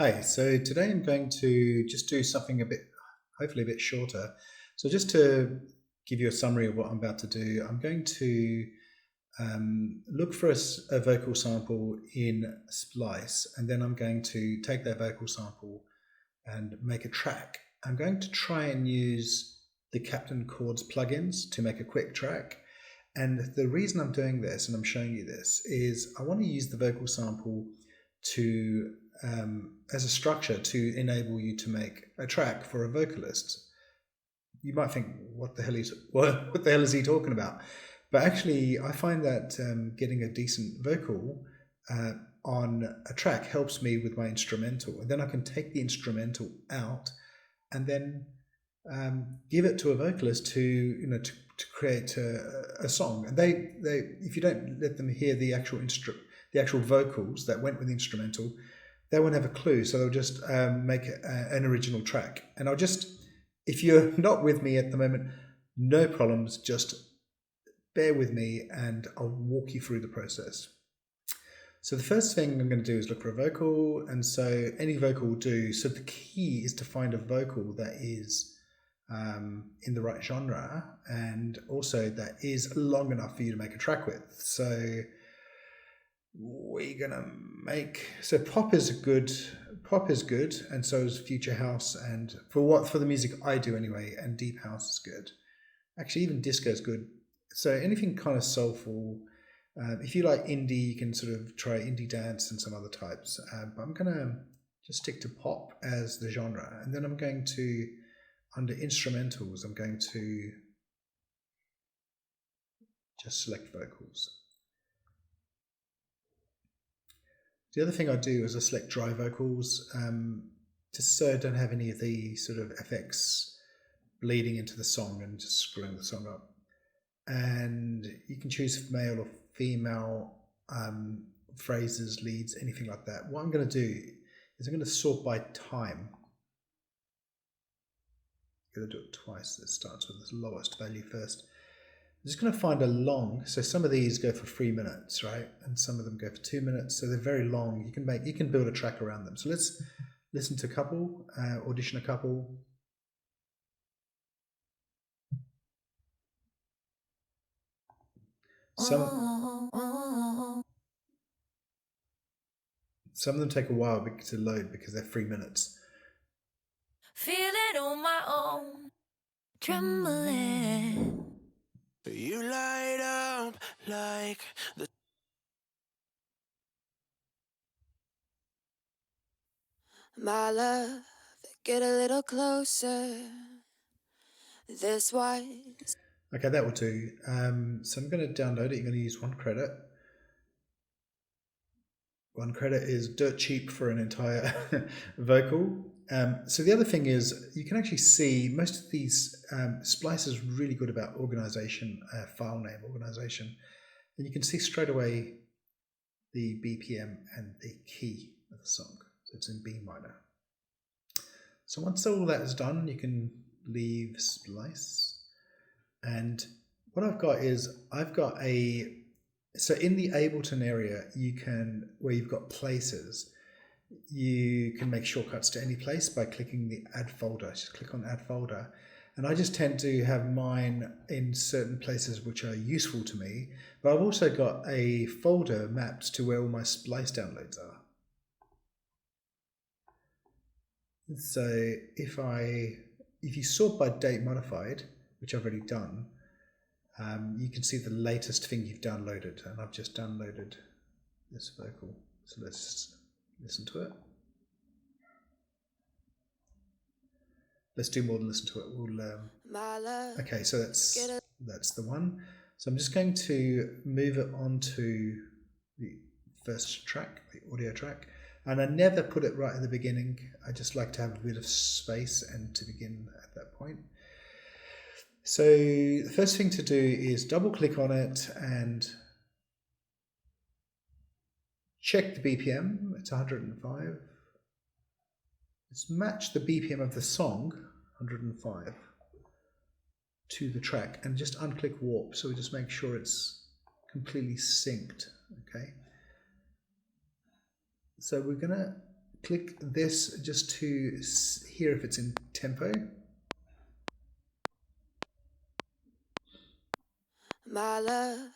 Hi, so today I'm going to just do something a bit, hopefully a bit shorter. So just to give you a summary of what I'm about to do, I'm going to look for a vocal sample in Splice, and then I'm going to take that vocal sample and make a track. I'm going to try and use the Captain Chords plugins to make a quick track. And the reason I'm doing this, and I'm showing you this, is I want to use the vocal sample to as a structure to enable you to make a track for a vocalist. You might think, what the hell is he talking about? But actually, I find that getting a decent vocal on a track helps me with my instrumental, and then I can take the instrumental out and then give it to a vocalist to create a song. And they if you don't let them hear the actual vocals that went with the instrumental, they won't have a clue. So they'll just make an original track. And I'll just, if you're not with me at the moment, no problems, just bear with me and I'll walk you through the process. So the first thing I'm going to do is look for a vocal, and so any vocal will do. So the key is to find a vocal that is in the right genre, and also that is long enough for you to make a track with. So we're gonna make, so pop is good, and so is future house, and for the music I do anyway, and deep house is good. Actually, even disco is good. So anything kind of soulful. If you like indie, you can sort of try indie dance and some other types. But I'm gonna just stick to pop as the genre, and then I'm going to, under instrumentals, I'm going to just select vocals. The other thing I do is I select dry vocals, just so I don't have any of the sort of effects bleeding into the song and just screwing the song up. And you can choose male or female phrases, leads, anything like that. What I'm going to do is I'm going to sort by time. I'm going to do it twice. It starts with the lowest value first. I'm just going to find a long, so some of these go for 3 minutes, right? And some of them go for 2 minutes, so they're very long. You can build a track around them. So let's listen to a couple, audition a couple. Some of them take a while to load because they're 3 minutes. Feeling on my own, trembling. You light up like the My love, get a little closer. This was. Okay, that will do. So I'm going to download it. You're going to use 1 credit. 1 credit is dirt cheap for an entire vocal. So the other thing is, you can actually see most of these, Splice is really good about organization, file name organization. And you can see straight away the BPM and the key of the song. So it's in B minor. So once all that is done, you can leave Splice. And what I've got is, so in the Ableton area, where you've got places, you can make shortcuts to any place by clicking the add folder. Just click on add folder. And I just tend to have mine in certain places which are useful to me, but I've also got a folder mapped to where all my Splice downloads are. So if you sort by date modified, which I've already done, you can see the latest thing you've downloaded, and I've just downloaded this vocal. So let's listen to it. Let's do more than listen to it. Okay, so that's the one. So I'm just going to move it onto the first track, the audio track. And I never put it right at the beginning. I just like to have a bit of space and to begin at that point. So the first thing to do is double click on it and check the BPM. It's 105. Let's match the BPM of the song, 105, to the track, and just unclick warp. So we just make sure it's completely synced. Okay. So we're going to click this just to hear if it's in tempo. My love,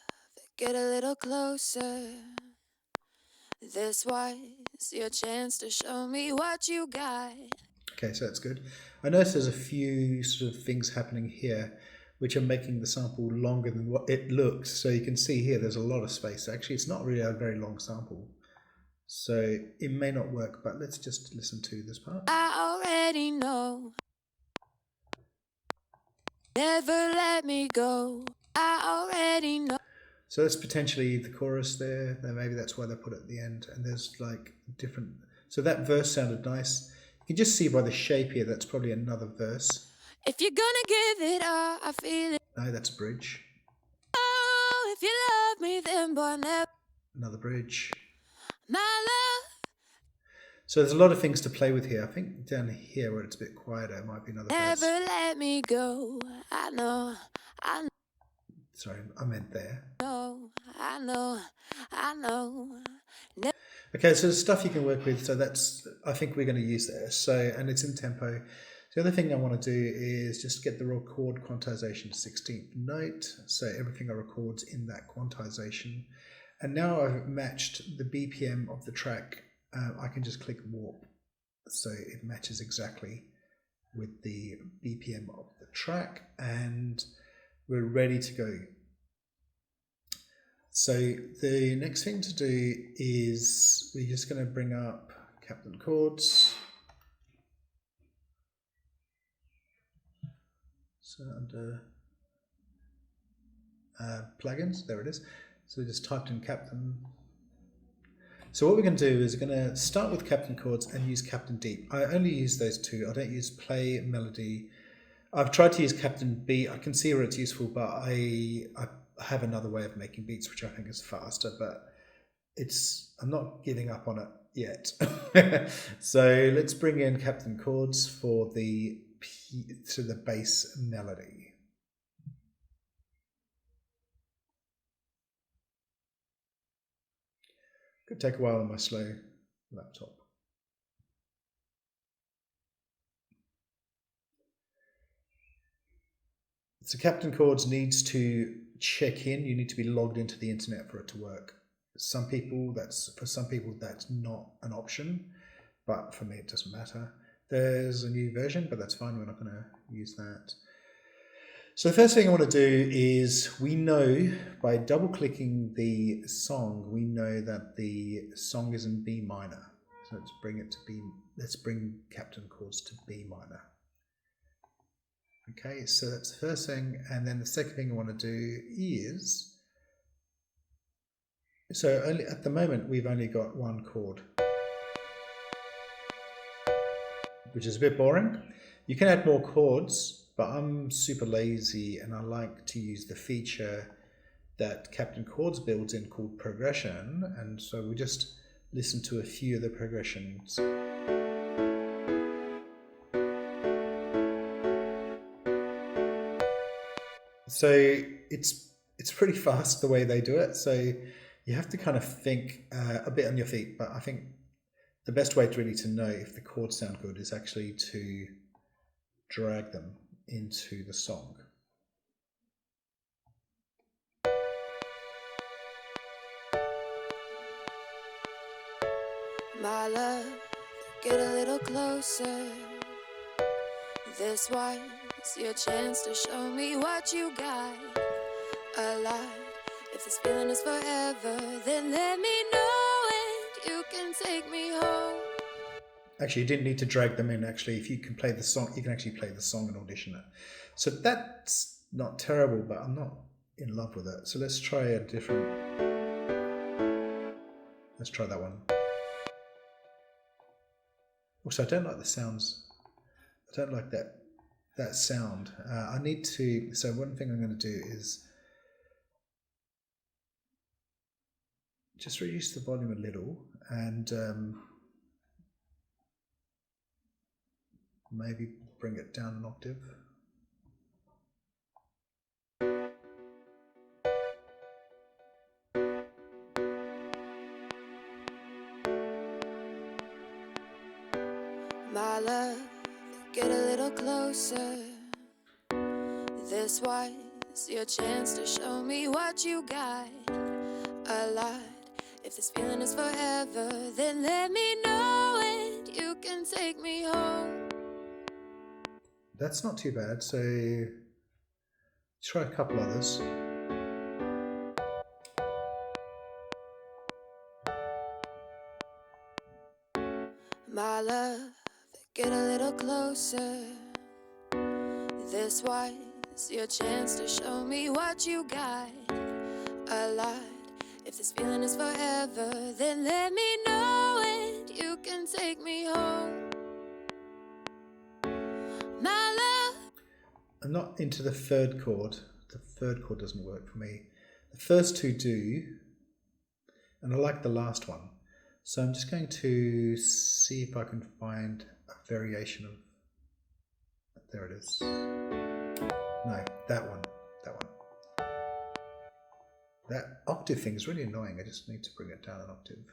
get a little closer. This was your chance to show me what you got. Okay, so that's good. I notice there's a few sort of things happening here which are making the sample longer than what it looks. So you can see here there's a lot of space. Actually, it's not really a very long sample. So it may not work, but let's just listen to this part. I already know. Never let me go. I already know. So that's potentially the chorus there. Maybe that's why they put it at the end. And there's like different... So that verse sounded nice. You can just see by the shape here, that's probably another verse. If you're gonna give it all, I feel it. No, that's a bridge. Oh, if you love me, then boy, never. Another bridge. My love. So there's a lot of things to play with here. I think down here where it's a bit quieter, it might be another verse. Never let me go. I know. Sorry, I meant there. I know. Okay, so there's stuff you can work with. So that's, I think we're going to use there. So, and it's in tempo. The other thing I want to do is just get the record quantization to 16th note. So everything I record's in that quantization. And now I've matched the BPM of the track. I can just click warp. So it matches exactly with the BPM of the track. And we're ready to go. So the next thing to do is we're just going to bring up Captain Chords. So under plugins, there it is. So we just typed in Captain. So what we're going to do is we're going to start with Captain Chords and use Captain Deep. I only use those two. I don't use Play, Melody. I've tried to use Captain Beat. I can see where it's useful, but I have another way of making beats which I think is faster, but I'm not giving up on it yet. So let's bring in Captain Chords for the bass melody. Could take a while on my slow laptop. So Captain Chords needs to check in. You need to be logged into the internet for it to work. For some people that's not an option, but for me it doesn't matter. There's a new version, but that's fine. We're not going to use that. So the first thing I want to do is, we know by double clicking the song, we know that the song is in B minor. So let's bring it to B. Let's bring Captain Chords to B minor. Okay, so that's the first thing. And then the second thing I want to do is, so only at the moment we've only got one chord, which is a bit boring. You can add more chords, but I'm super lazy and I like to use the feature that Captain Chords builds in called progression. And so we just listen to a few of the progressions. So it's pretty fast the way they do it. So you have to kind of think a bit on your feet. But I think the best way to know if the chords sound good is actually to drag them into the song. My love, get a little closer. This was your chance to show me what you got. A lot. If this feeling is forever, then let me know it. You can take me home. Actually, you didn't need to drag them in. Actually, if you can play the song, you can actually play the song and audition it. So that's not terrible, but I'm not in love with it. So let's try a different. Let's try that one. Also, I don't like the sounds. I don't like that sound. I need to. So one thing I'm going to do is just reduce the volume a little and maybe bring it down an octave. My love, get a little closer. This was your chance to show me what you got. A lot. If this feeling is forever, then let me know it. You can take me home. That's not too bad. So try a couple others. My love, get a little closer. This was your chance to show me what you got. A lot. If this feeling is forever, then let me know it. You can take me home. My love. I'm not into the third chord. The third chord doesn't work for me. The first two do, and I like the last one. So I'm just going to see if I can find a variation of, there it is. No, that one. That octave thing is really annoying. I just need to bring it down an octave.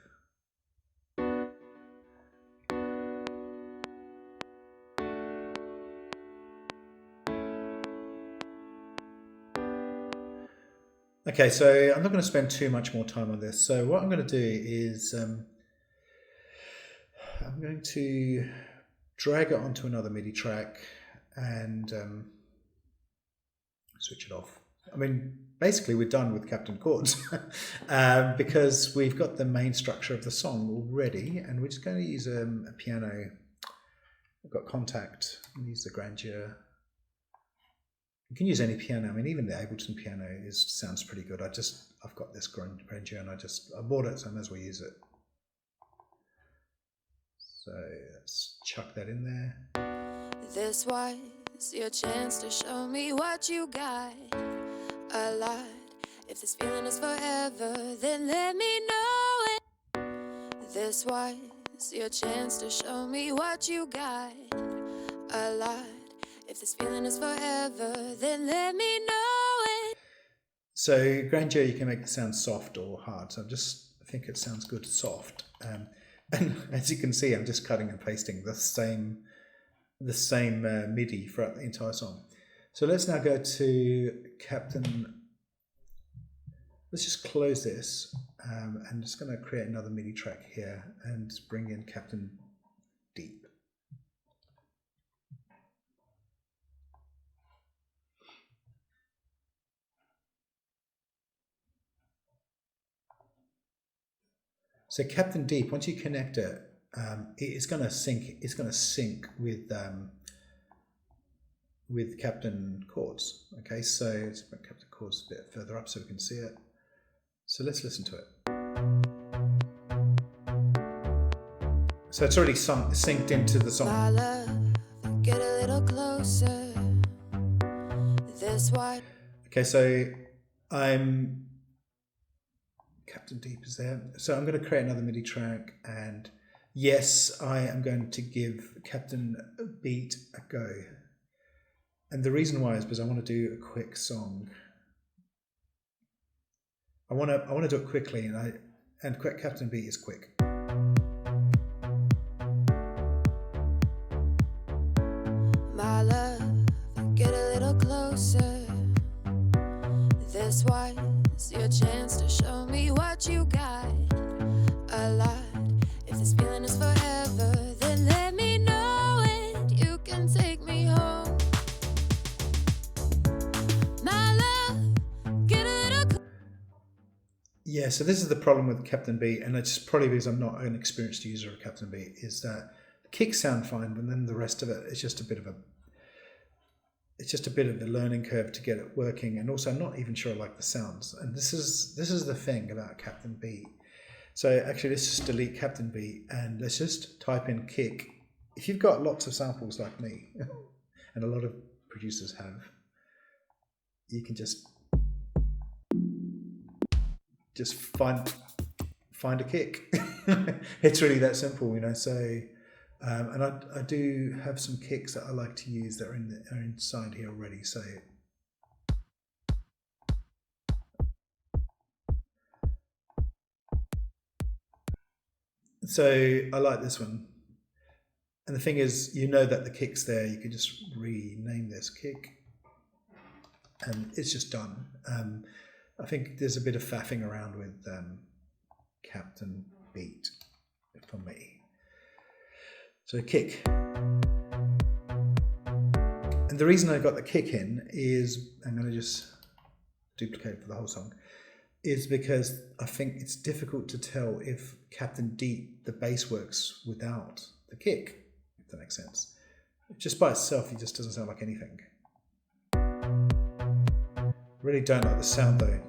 Okay, so I'm not going to spend too much more time on this. So what I'm going to do is I'm going to drag it onto another MIDI track and switch it off. I mean, basically we're done with Captain Chords because we've got the main structure of the song already, and we're just going to use a piano. I've got Contact, and use the Grandeur. You can use any piano. I mean, even the Ableton piano sounds pretty good. I've got this Grandeur, and I bought it, so I may as well use it. So let's chuck that in there. This was your chance to show me what you got. A lot. If this feeling is forever, then let me know it. This was your chance to show me what you got. A lot. If this feeling is forever, then let me know it. So Grandeur, you can make it sound soft or hard. So I think it sounds good soft. And as you can see, I'm just cutting and pasting the same MIDI throughout the entire song. So let's now go to Captain. Let's just close this. I'm just going to create another MIDI track here and bring in Captain Deep. So Captain Deep, once you connect it, it's going to sync. It's going to sync with Captain Chords. Okay, so let's bring Captain Chords a bit further up so we can see it. So let's listen to it. So it's already synced into the song. My love, get a little closer. This way. Okay, so Captain Deep is there. So I'm going to create another MIDI track, and yes, I am going to give Captain Beat a go. And the reason why is because I want to do a quick song. I want to do it quickly, and Captain Beat is quick. My love, get a little closer. This was your chance to show me what you got. A lot. If this feeling is forever, then let me know it. You can take me home. My love, get a little. Yeah, so this is the problem with Captain Beat, and it's probably because I'm not an experienced user of Captain Beat, is that the kicks sound fine, but then the rest of it is just a bit of a learning curve to get it working, and also I'm not even sure I like the sounds. And this is the thing about Captain Beat. So actually, let's just delete Captain Beat and let's just type in kick. If you've got lots of samples like me, and a lot of producers have, you can just find a kick. It's really that simple, you know. So and I do have some kicks that I like to use that are inside here already. So I like this one, And the thing is, you know that the kick's there. You can just rename this kick, and it's just done. I think there's a bit of faffing around with Captain Beat for me. So kick. And the reason I got the kick in is, I'm going to just duplicate it for the whole song, is because I think it's difficult to tell if Captain Deep, the bass, works without the kick, if that makes sense. Just by itself, it just doesn't sound like anything. Really don't like the sound though.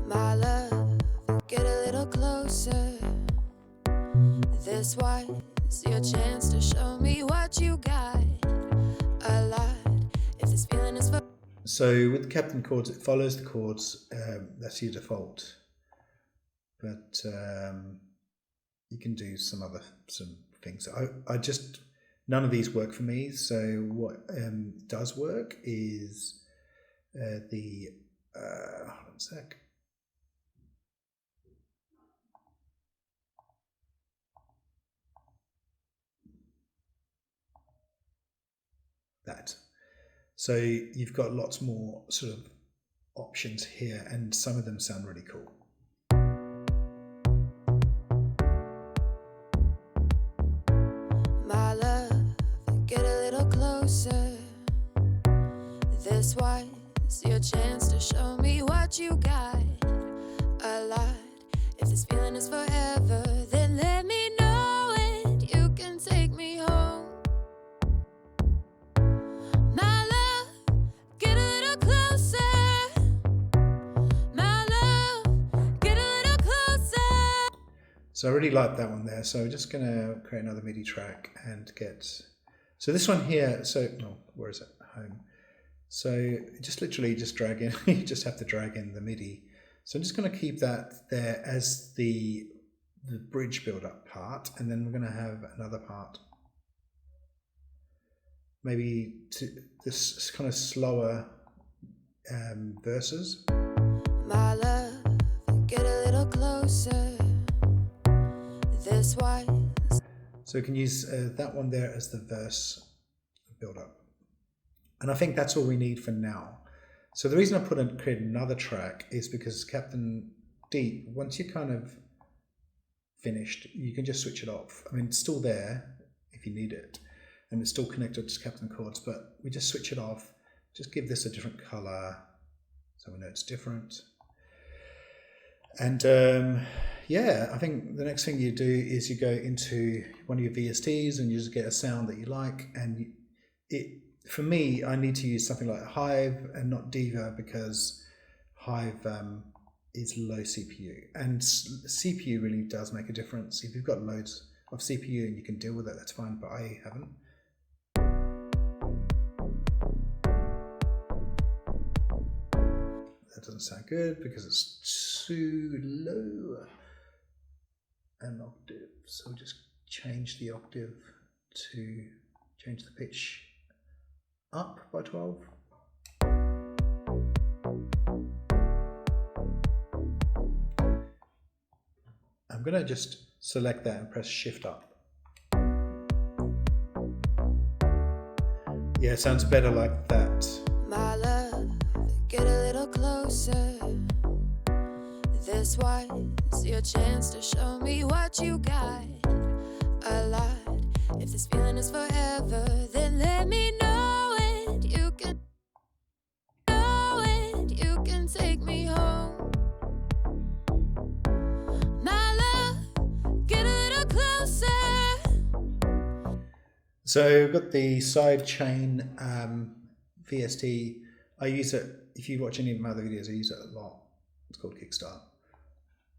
My love, get a little closer. This was your chance to show me what you got. A lot, if this feeling is for. So with the Captain chords, it follows the chords. That's your default, but you can do some things. I just, none of these work for me. So what does work is hold on a sec. That. So you've got lots more sort of options here, and some of them sound really cool. My love, get a little closer. This was your chance to show me what you got. A lot, if this feeling is forever, then let me know and you can take me home. So I really like that one there. So we're just going to create another MIDI track and get, so this one here, so, no, where is it? Home. So just literally just drag in, you just have to drag in the MIDI. So I'm just going to keep that there as the bridge build up part, and then we're going to have another part. Maybe this kind of slower verses. My love, get a little closer. This was. So we can use that one there as the verse build up. And I think that's all we need for now. So the reason I create another track is because Captain Deep, once you're kind of finished, you can just switch it off. I mean, it's still there if you need it, and it's still connected to Captain Chords, but we just switch it off, just give this a different color so we know it's different. And yeah, I think the next thing you do is you go into one of your VSTs and you just get a sound that you like. And for me, I need to use something like Hive and not Diva, because Hive is low CPU, and CPU really does make a difference. If you've got loads of CPU and you can deal with it, that's fine, but I haven't. That doesn't sound good because it's too low an octave. So just change the octave to change the pitch up by 12. I'm going to just select that and press shift up. Yeah, it sounds better like that. My love, get a little closer. This was your chance to show me what you got. A lot. If this feeling is forever, then let me know and you can take me home. My love, get a little closer. So I've got the side chain VST. I use it, if you watch any of my other videos, I use it a lot. It's called Kickstart.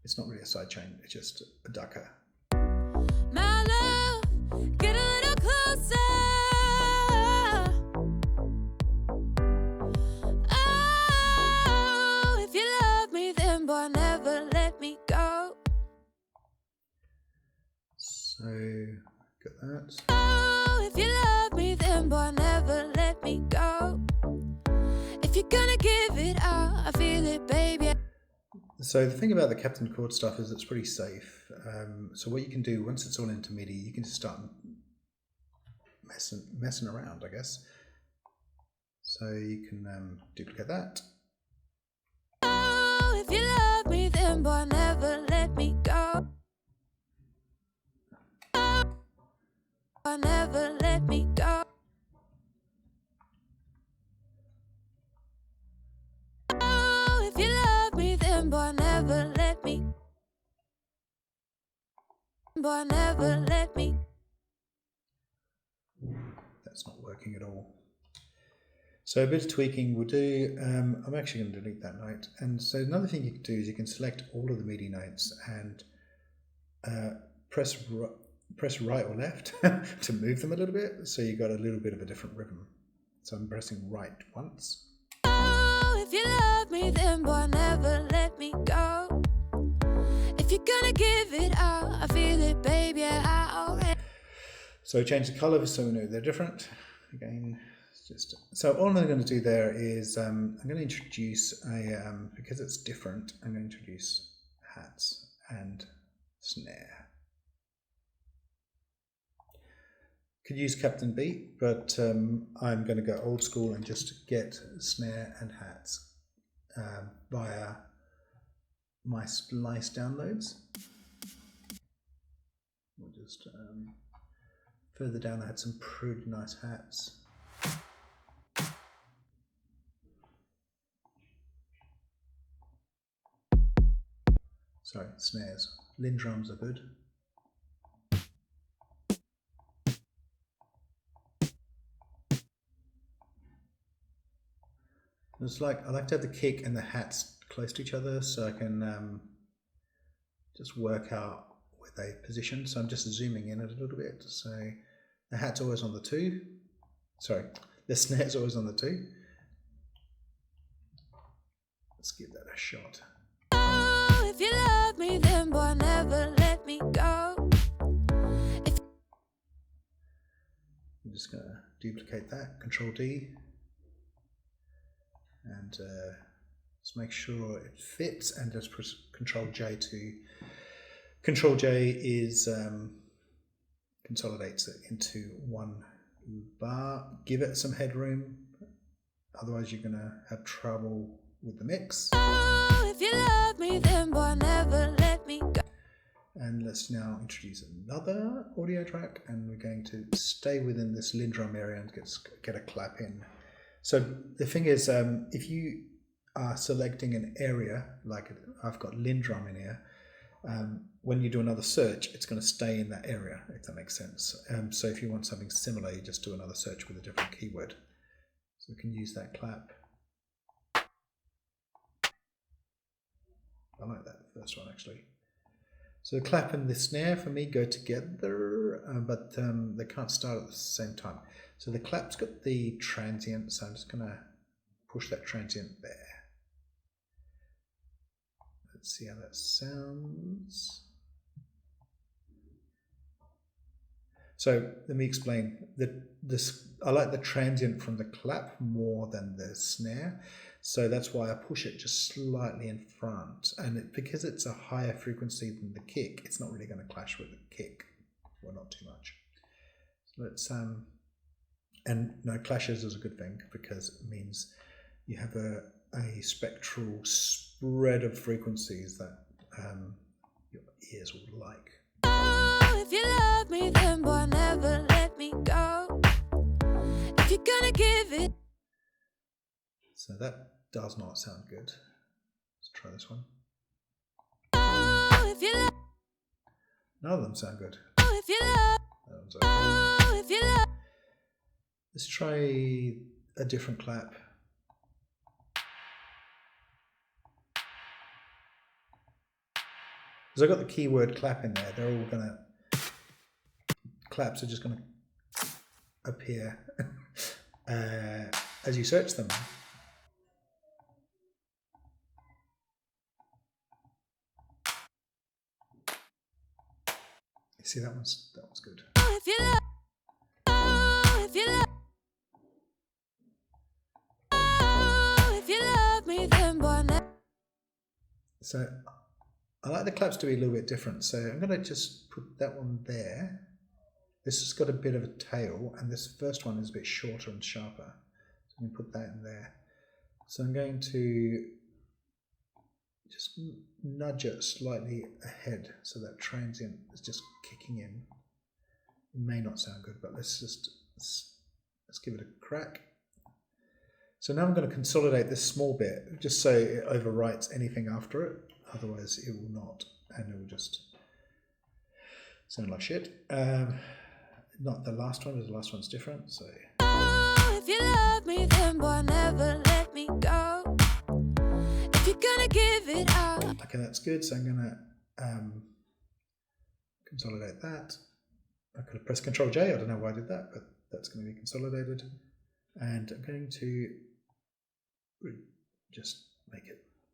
It's not really a side chain, it's just a ducker. My love, get a little closer. Oh, if you love me, then boy, never let me go. So, got that. Oh, if you love me, then boy, never let me go. If you're gonna give it all, I feel it, baby. So the thing about the Captain Chord stuff is it's pretty safe. So what you can do once it's all into MIDI, you can just start messing around, I guess. So you can duplicate that. Oh, if you love me, then boy, never let me go. Oh, never let me go. Oh, if you love me, then boy, never let me. Boy, never let me. That's not working at all. So a bit of tweaking we'll do. I'm actually going to delete that note. And so another thing you can do is you can select all of the MIDI notes and press right or left to move them a little bit. So you got a little bit of a different rhythm. So I'm pressing right once. Oh, if you love me, then boy, never let me go. If you're gonna give it all, I feel it, baby, I already. So change the color so we know they're different. Again, just so all I'm going to do there is I'm going to introduce a because it's different. I'm going to introduce hats and snare. Could use Captain Beat, but I'm going to go old school and just get snare and hats via my Splice downloads. We'll just further down I had some pretty nice hats. Sorry, snares. Lin drums are good. It's like I like to have the kick and the hats close to each other so I can just work out where they position. So I'm just zooming in it a little bit. So the hat's always on the 2. Sorry, the snare's always on the 2. Let's give that a shot. Oh, if you love me, then boy, never let me go. I'm just going to duplicate that, Control D, and just make sure it fits, and just press Control J to. Control J is consolidates it into one bar. Give it some headroom, otherwise you're going to have trouble with the mix. Oh, if you love me, then boy, never let me go. And let's now introduce another audio track, and we're going to stay within this Lin drum area and get a clap in. So the thing is, if you are selecting an area, like I've got Lin drum in here, when you do another search, it's going to stay in that area, if that makes sense. So if you want something similar, you just do another search with a different keyword. So we can use that clap. I like that first one actually. So the clap and the snare for me go together, but they can't start at the same time. So the clap's got the transient, so I'm just going to push that transient there. Let's see how that sounds. So let me explain. I like the transient from the clap more than the snare. So that's why I push it just slightly in front. And because it's a higher frequency than the kick, it's not really going to clash with the kick. Well, not too much. So let's, and no, clashes is a good thing because it means you have a spectral spread of frequencies that your ears will like. Oh, if you love me, then boy, never let me go. If you're gonna give it. So that does not sound good. Let's try this one. Oh, if you love. None of them sound good. Oh, if you love. That one's okay. Oh, if you love. Let's try a different clap. Because I've got the keyword clap in there, they're all gonna, claps are just gonna appear as you search them. You see, that one's good. Oh, if you love. Oh, if you love. Oh, if you love me, then boy, never. So I like the claps to be a little bit different. So I'm going to just put that one there. This has got a bit of a tail, and this first one is a bit shorter and sharper. So I'm going to put that in there. So I'm going to just nudge it slightly ahead so that transient is just kicking in. It may not sound good, but let's give it a crack. So now I'm going to consolidate this small bit just so it overwrites anything after it. Otherwise it will not, and it will just sound like shit. Not the last one, because the last one's different. So oh, if you love me, then boy, never let me go. If you're gonna give it up. Okay, that's good. So I'm gonna consolidate that. I could have pressed Ctrl J. I don't know why I did that, but that's going to be consolidated. And I'm going to just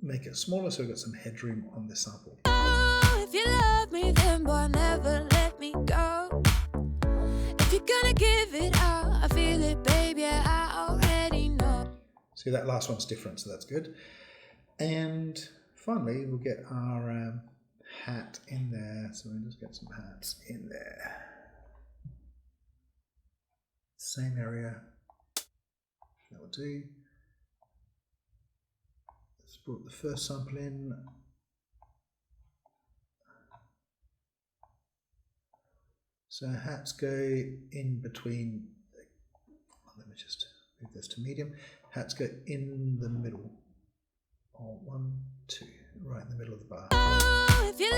make it smaller so we've got some headroom on the sample. Oh, if you love me, then boy, never let me go. If you're gonna give it up, I feel it, baby, yeah, I already know. See, that last one's different, so that's good. And finally, we'll get our hat in there. So we'll just get some hats in there. Same area. That will do. Let's put the first sample in. So hats go in between. Let me just move this to medium. Hats go in the middle. Oh, 1, 2, right in the middle of the bar. Oh, if you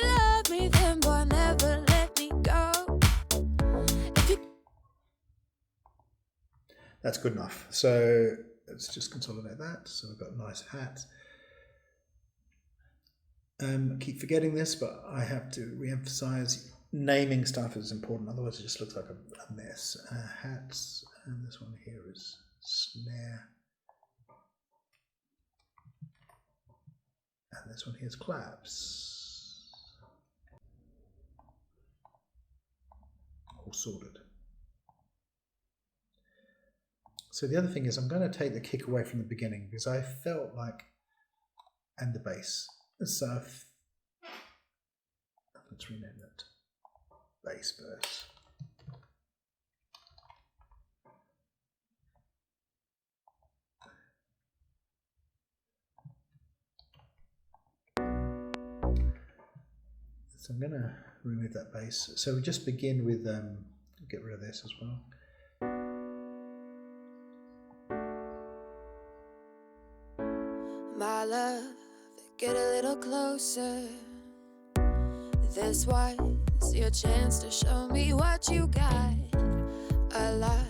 love me, then boy, never let me go. If you... That's good enough. So let's just consolidate that. So we've got a nice hat. Keep forgetting this, but I have to re-emphasize naming stuff is important. Otherwise, it just looks like a mess. Hats, and this one here is snare, and this one here is claps. All sorted. So the other thing is I'm going to take the kick away from the beginning because I felt like, and the bass. So let's rename that bass verse. So I'm going to remove that bass. So we just begin with, get rid of this as well. My love, get a little closer. This was your chance to show me what you got. A lot.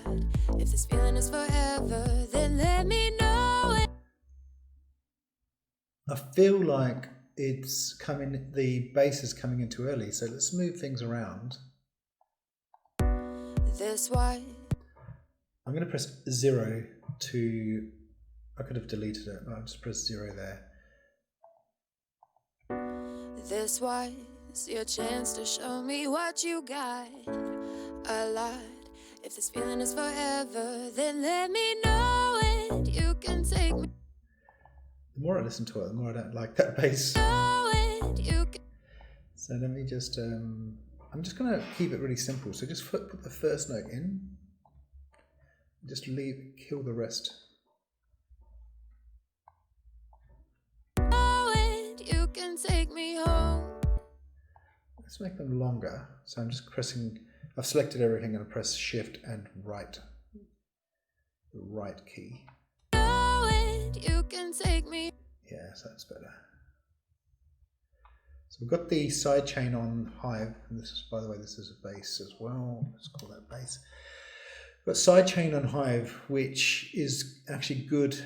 If this feeling is forever, then let me know it. I feel like it's coming, the bass is coming in too early, so let's move things around. This was. I'm going to press 0 to, I could have deleted it, but I'll just press 0 there. This was your chance to show me what you got. A lot. If this feeling is forever, then let me know it. You can take me. The more I listen to it, the more I don't like that bass. Know it. You can. So let me just, I'm just going to keep it really simple. So just put the first note in. Just kill the rest. Know it. You can take me home. Let's make them longer. So I'm just pressing, I've selected everything and I press shift and right. The right key. Know it. You can take me. Yes, that's better. So we've got the sidechain on Hive, and this is, by the way, this is a bass as well. Let's call that bass. We've got sidechain on Hive, which is actually good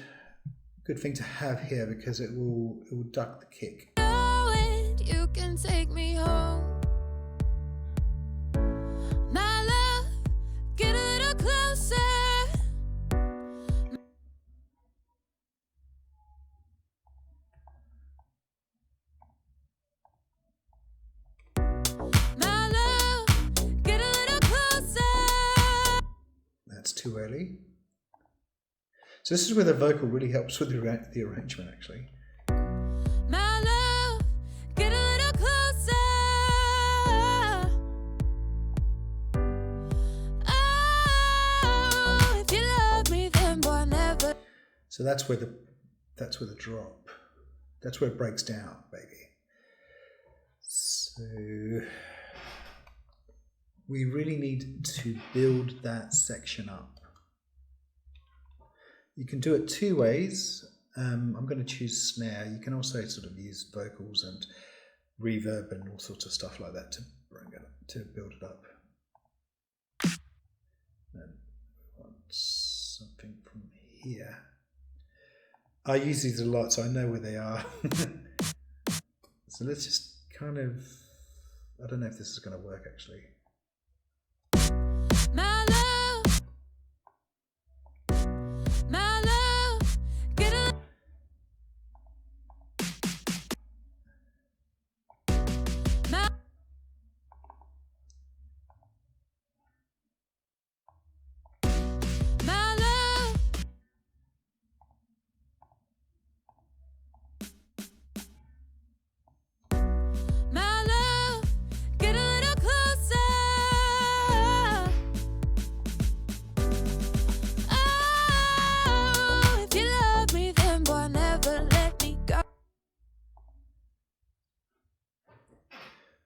thing to have here because it will duck the kick. Know it. You can take me home. My love, get a little closer. My That's too early. So this is where the vocal really helps with the arrangement, actually. My love, get a little closer. Oh, if you love me, then boy, never. So that's where the drop. That's where it breaks down, baby. So we really need to build that section up. You can do it two ways. I'm going to choose snare. You can also sort of use vocals and reverb and all sorts of stuff like that to bring it up, to build it up. And we want something from here. I use these a lot, so I know where they are. So let's just kind of, I don't know if this is going to work actually. My love, get a. My love, my love, get a little closer. Oh, if you love me, then boy, never let me go.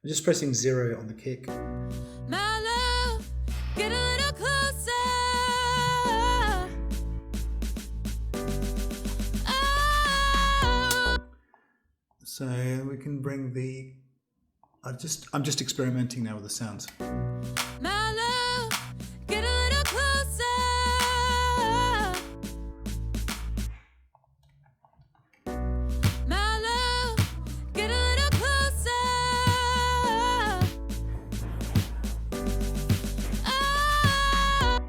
I'm just pressing 0 on the kick. My love, get a little closer. Oh, So we can bring the, I'm just experimenting now with the sounds. my love, get a little closer. My love, get a little closer. Oh.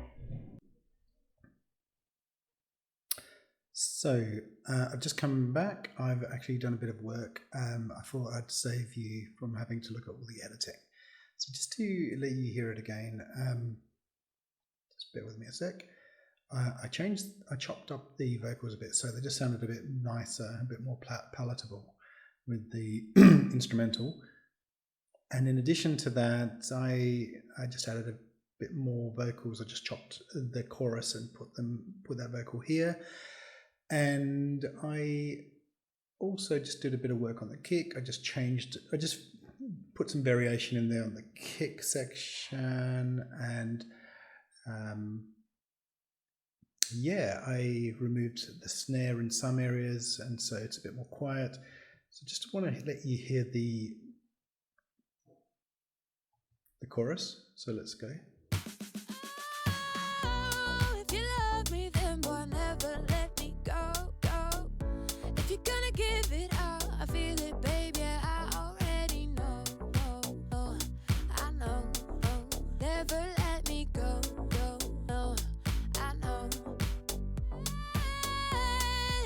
So I've just come back. I've actually done a bit of work. I thought I'd save you from having to look at all the editing. So just to let you hear it again, just bear with me a sec. I chopped up the vocals a bit so they just sounded a bit nicer, a bit more palatable with the instrumental. And in addition to that, I just added a bit more vocals. I just chopped the chorus and put that vocal here. And I also just did a bit of work on the kick. I just put some variation in there on the kick section, and yeah, I removed the snare in some areas, and so it's a bit more quiet. So just want to let you hear the chorus. So let's go. Oh, if you love me, then boy, never let me go, go. If you're gonna give it all, I feel it, baby, I already know, oh, I know, oh, never let me go, go, no, I know.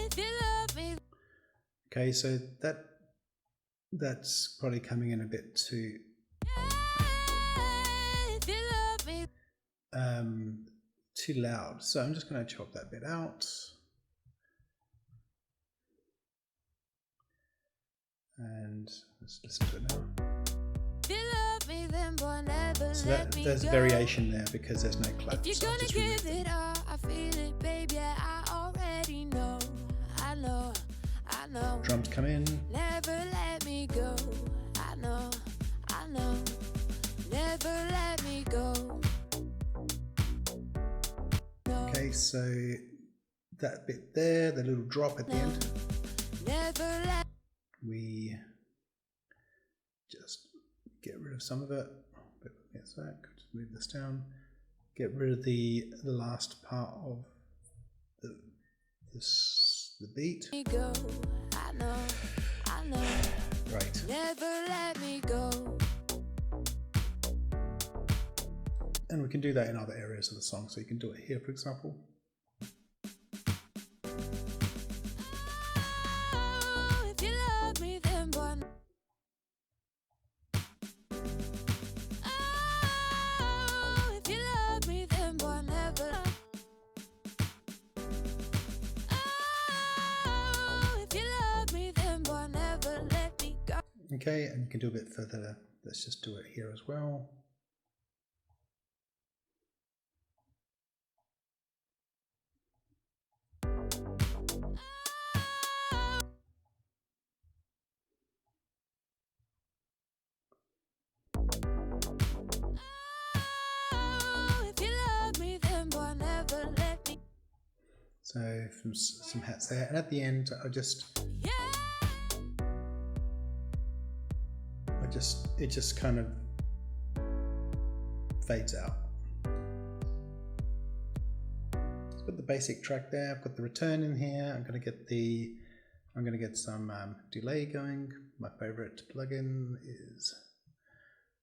If you love me. Okay, so that's probably coming in a bit too loud, so I'm just going to chop that bit out. And let's listen to it now. So there's variation there because there's no claps. If you're gonna give it all, I feel it, baby, I already know. I know. Drums come in. Never let me go. I know. Never let me go. Okay, so that bit there, the little drop at the end. Never let. We just get rid of some of it. But yes, just move this down. Get rid of the last part of the beat. Go. I know. Right. Never let me go. And we can do that in other areas of the song. So you can do it here, for example. Oh, if you love me, then boy. Oh, if you love me, then boy, never. Okay, and you can do a bit further. Let's just do it here as well. So from some hats there, and at the end it just kind of fades out. I've got the basic track there. I've got the return in here. I'm going to get some delay going. My favorite plugin is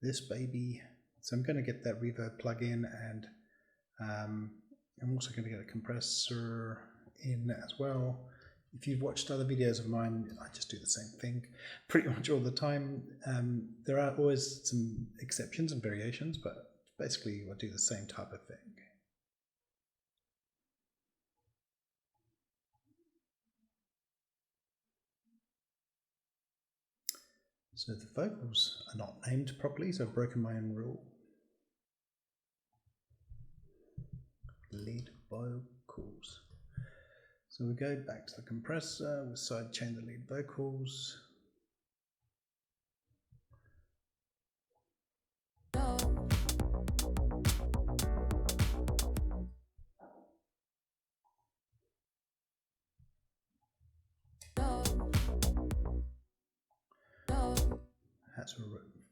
this baby. So I'm going to get that reverb plugin, and I'm also going to get a compressor in as well. If you've watched other videos of mine, I just do the same thing pretty much all the time. There are always some exceptions and variations, but basically I do the same type of thing. So the vocals are not named properly, so I've broken my own rule. Lead vocals. So we go back to the compressor, we'll sidechain the lead vocals. That's a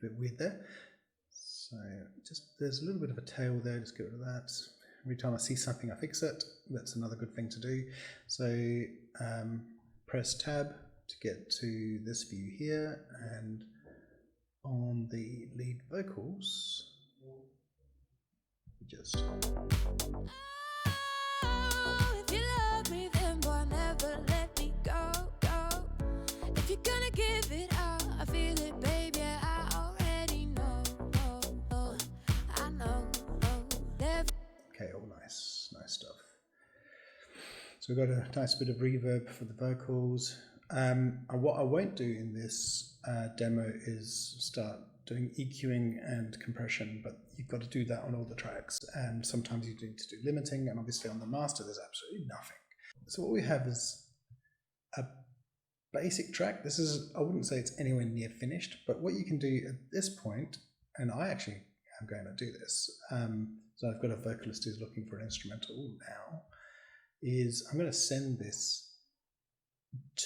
bit weird there. So there's a little bit of a tail there, just get rid of that. Every time I see something, I fix it. That's another good thing to do. So press tab to get to this view here, and on the lead vocals, just if you love me, then boy, never let me go. If you're gonna give it out, I feel it, baby. I already know. I know. Okay, all nice stuff. So we've got a nice bit of reverb for the vocals. What I won't do in this demo is start doing EQing and compression, but you've got to do that on all the tracks, and sometimes you need to do limiting, and obviously on the master there's absolutely nothing. So what we have is a basic track. This is, I wouldn't say it's anywhere near finished, but what you can do at this point, and I actually am going to do this, so I've got a vocalist who's looking for an instrumental now, is I'm going to send this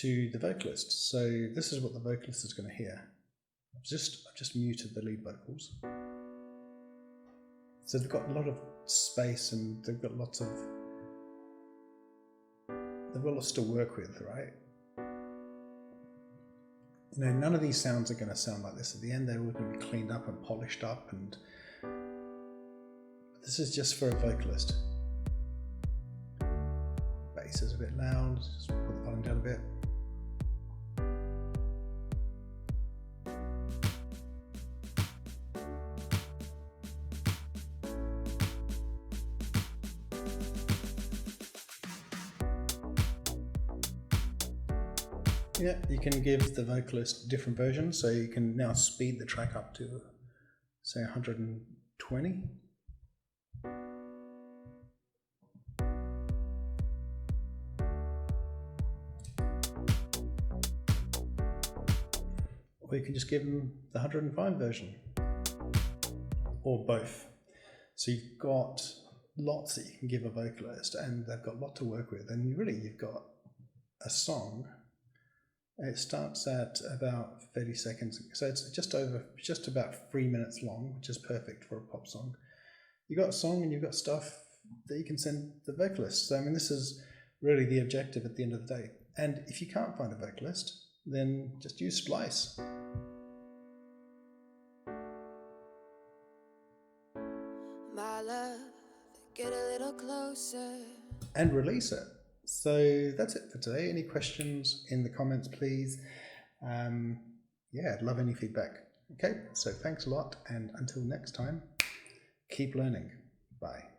to the vocalist. So this is what the vocalist is going to hear. I've just muted the lead vocals. So they've got a lot of space, and they've got lots to work with, right? You know, none of these sounds are going to sound like this at the end. They're all going to be cleaned up and polished up, and this is just for a vocalist. Bass is a bit loud, just put the volume down a bit. Yeah, you can give the vocalist different versions, so you can now speed the track up to, say, 120. Or you can just give them the 105 version, or both. So you've got lots that you can give a vocalist, and they've got a lot to work with, and you've got a song. It starts at about 30 seconds, so it's just about 3 minutes long, which is perfect for a pop song. You've got a song and you've got stuff that you can send the vocalist. So I mean, this is really the objective at the end of the day. And if you can't find a vocalist, then just use Splice. My love, get a little closer. And release it. So that's it for today. Any questions in the comments, please? Yeah, I'd love any feedback. Okay, so thanks a lot, and until next time, keep learning. Bye.